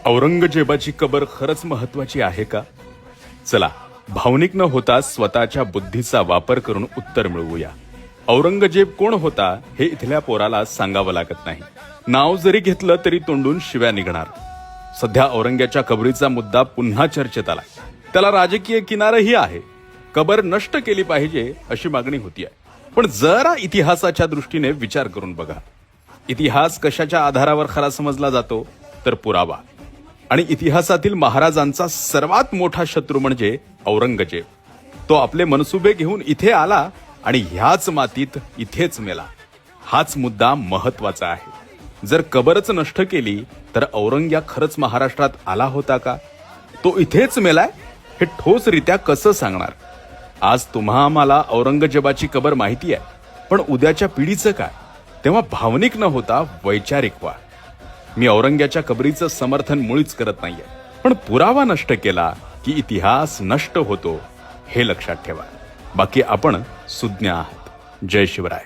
औरंगजेबाची कबर खरंच महत्वाची आहे का? चला भावनिक न होता स्वतःच्या बुद्धीचा वापर करून उत्तर मिळवूया. औरंगजेब कोण होता हे इथल्या पोराला सांगावं लागत नाही. नाव जरी घेतलं तरी तोंडून शिव्या निघणार. सध्या औरंग्याच्या कबरीचा मुद्दा पुन्हा चर्चेत आला. त्याला राजकीय किनारही आहे. कबर नष्ट केली पाहिजे अशी मागणी होतीये. पण जरा इतिहासाच्या दृष्टीने विचार करून बघा. इतिहास कशाच्या आधारावर खरा समजला जातो तर पुरावा. आणि इतिहासातील महाराजांचा सर्वात मोठा शत्रू म्हणजे औरंगजेब. तो आपले मनसुबे घेऊन इथे आला आणि ह्याच मातीत इथेच मेला. हाच मुद्दा महत्वाचा आहे. जर कबरच नष्ट केली तर औरंग्या खरंच महाराष्ट्रात आला होता का? तो इथेच मेलाय हे ठोसरित्या कसं सांगणार? आज तुम्हा आम्हाला औरंगजेबाची कबर माहिती आहे, पण उद्याच्या पिढीचं काय? तेव्हा भावनिक न होता वैचारिक व्हा. मी औरंग्याच्या कबरीचं समर्थन मुळीच करत नाहीये, पण पुरावा नष्ट केला की इतिहास नष्ट होतो हे लक्षात ठेवा. बाकी आपण सुज्ञ आहात. जय शिवराय.